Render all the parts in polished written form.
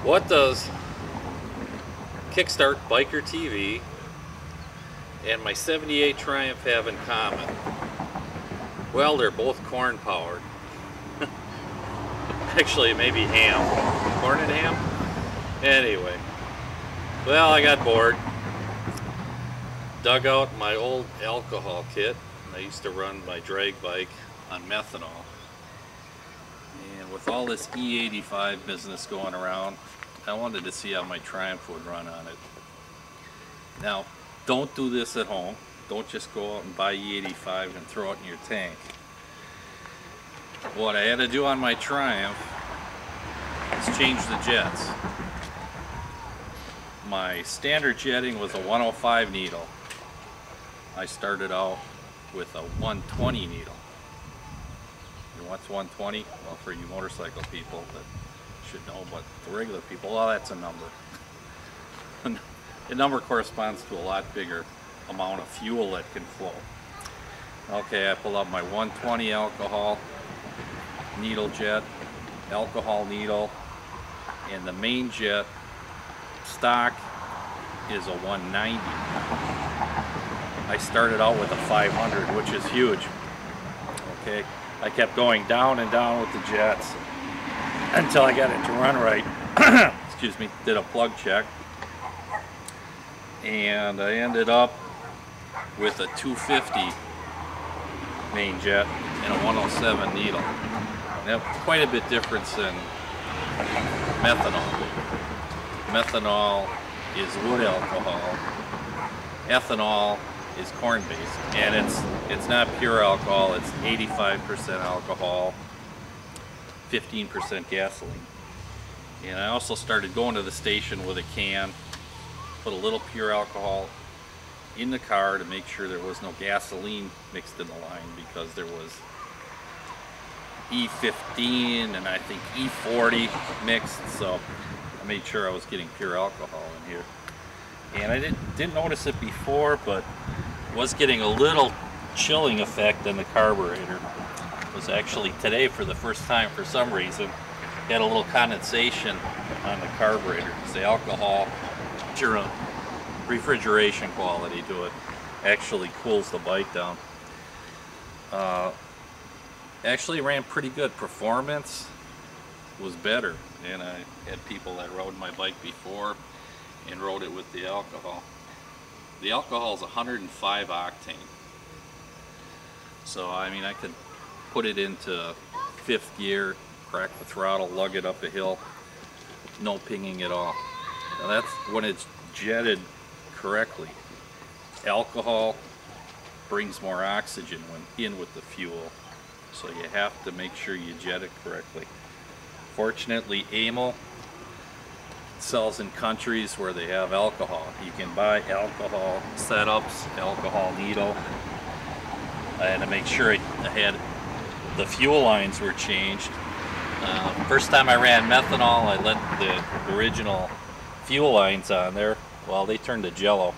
What does Kickstart Biker TV and my 78 Triumph have in common? Well, they're both corn powered. Actually, maybe ham. Corn and ham? Anyway. Well, I got bored. Dug out my old alcohol kit. I used to run my drag bike on methanol. And with all this E-85 business going around, I wanted to see how my Triumph would run on it. Now, don't do this at home. Don't just go out and buy E-85 and throw it in your tank. What I had to do on my Triumph is change the jets. My standard jetting was a 105 needle. I started out with a 120 needle. And what's 120? Well, for you motorcycle people that should know, but the regular people, well, that's a number. The number corresponds to a lot bigger amount of fuel that can flow. Okay, I pull out my 120 alcohol needle jet, alcohol needle, and the main jet stock is a 190. I started out with a 500, which is huge. Okay, I kept going down and down with the jets until I got it to run right. Excuse me, did a plug check, and I ended up with a 250 main jet and a 107 needle. Now, quite a bit difference in methanol. Methanol is wood alcohol. Ethanol is corn-based, and it's not pure alcohol. It's 85% alcohol, 15% gasoline. And I also started going to the station with a can, put a little pure alcohol in the car to make sure there was no gasoline mixed in the line, because there was E-15 and I think E-40 mixed, so I made sure I was getting pure alcohol in here. And I didn't notice it before, but was getting a little chilling effect in the carburetor. It was actually today, for the first time for some reason, had a little condensation on the carburetor, because the alcohol, refrigeration quality to it, actually cools the bike down. Actually ran pretty good. Performance was better, and I had people that rode my bike before and rode it with the alcohol. The alcohol is 105 octane, so I mean I could put it into fifth gear, crack the throttle, lug it up a hill, no pinging at all. Now that's when it's jetted correctly. Alcohol brings more oxygen when in with the fuel, so you have to make sure you jet it correctly. Fortunately, Amel sells in countries where they have alcohol. You can buy alcohol setups, alcohol needle. I had to make sure I had the fuel lines were changed. First time I ran methanol, I let the original fuel lines on there. Well, they turned to jello.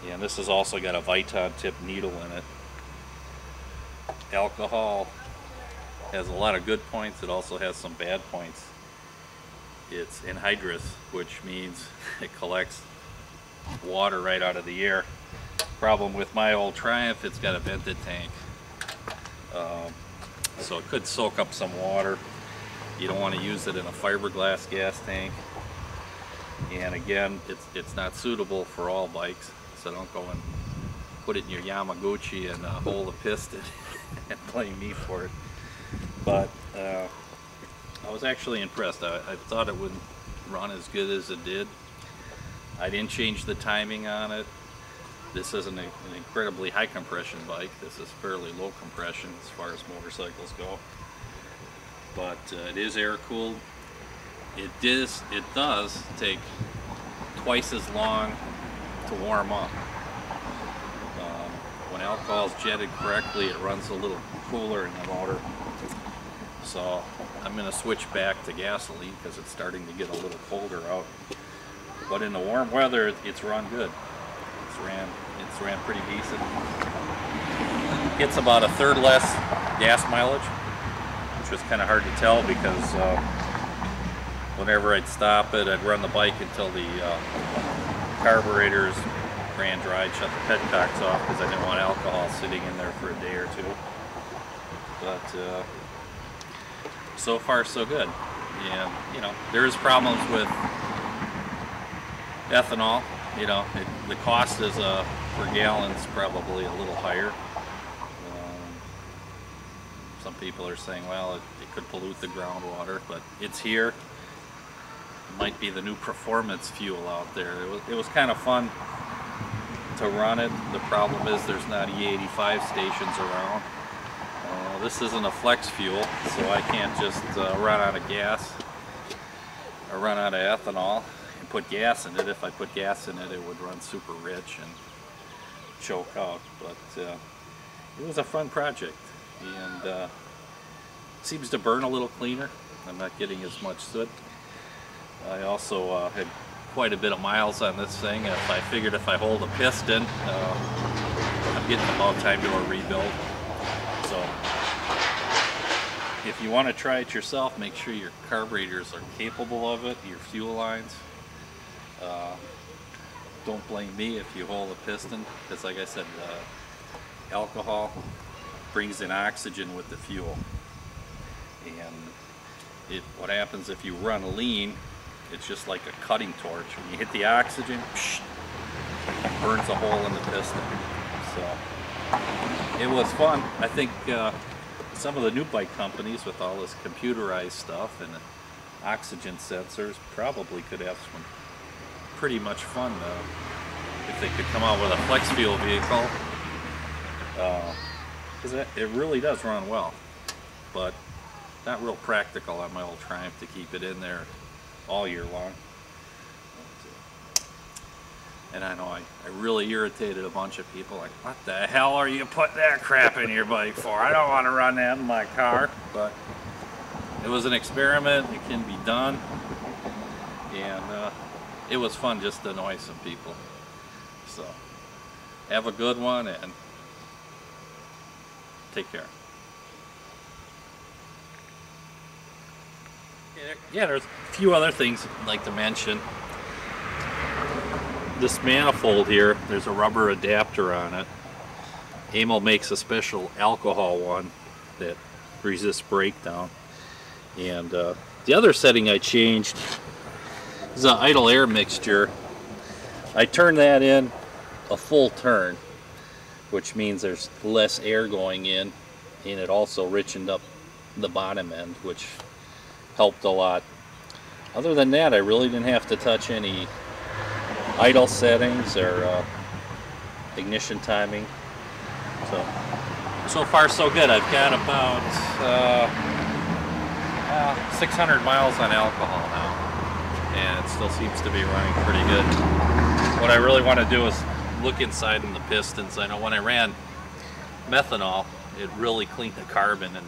And this has also got a Viton tip needle in it. Alcohol has a lot of good points. It also has some bad points. It's anhydrous, which means it collects water right out of the air. Problem with my old Triumph, it's got a vented tank. So it could soak up some water. You don't want to use it in a fiberglass gas tank. And again, it's not suitable for all bikes, so don't go and put it in your Yamaguchi and hold the piston and blame me for it. But I was actually impressed. I thought it wouldn't run as good as it did. I didn't change the timing on it. This isn't an incredibly high compression bike. This is fairly low compression as far as motorcycles go. But it is air cooled. It does take twice as long to warm up. When alcohol is jetted correctly, it runs a little cooler in the motor. So I'm going to switch back to gasoline because it's starting to get a little colder out. But in the warm weather, it's run good. It's ran pretty decent. Gets about a third less gas mileage, which was kind of hard to tell because whenever I'd stop it, I'd run the bike until the carburetors ran dry, shut the petcocks off because I didn't want alcohol sitting in there for a day or two. But so far so good. And you know, there's problems with ethanol. You know, the cost is per gallon's probably a little higher. Some people are saying, well, it could pollute the groundwater, but it's here. It might be the new performance fuel out there. It was kind of fun to run it. The problem is there's not E-85 stations around. This isn't a flex fuel, so I can't just run out of gas or run out of ethanol and put gas in it. If I put gas in it, it would run super rich and choke out. But it was a fun project, and seems to burn a little cleaner. I'm not getting as much soot. I also had quite a bit of miles on this thing. If I figured if I hold a piston, I'm getting about time to a rebuild. So if you want to try it yourself, make sure your carburetors are capable of it, your fuel lines. Don't blame me if you hold a piston, because like I said, alcohol brings in oxygen with the fuel. And what happens if you run lean, it's just like a cutting torch. When you hit the oxygen, it burns a hole in the piston. So it was fun. I think some of the new bike companies with all this computerized stuff and oxygen sensors probably could have some pretty much fun if they could come out with a flex fuel vehicle, because it really does run well, but not real practical on my old Triumph to keep it in there all year long. And I know I really irritated a bunch of people, like, what the hell are you putting that crap in your bike for? I don't want to run that in my car. But it was an experiment. It can be done. And it was fun just to annoy some people. So have a good one and take care. Yeah, there's a few other things I'd like to mention. This manifold here, there's a rubber adapter on it. Amel makes a special alcohol one that resists breakdown. And the other setting I changed is an idle air mixture. I turned that in a full turn, which means there's less air going in, and it also richened up the bottom end, which helped a lot. Other than that, I really didn't have to touch any idle settings or ignition timing. So far so good. I've got about 600 miles on alcohol now, and it still seems to be running pretty good. What I really want to do is look inside in the pistons. I know when I ran methanol, it really cleaned the carbon and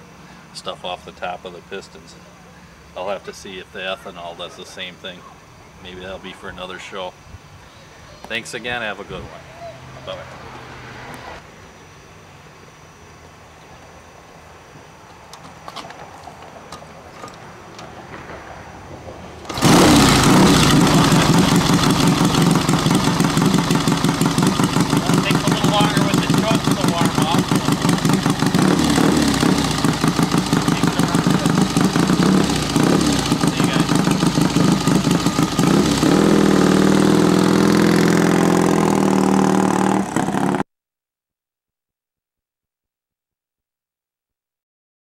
stuff off the top of the pistons. I'll have to see if the ethanol does the same thing. Maybe that'll be for another show. Thanks again. Have a good one. Bye-bye.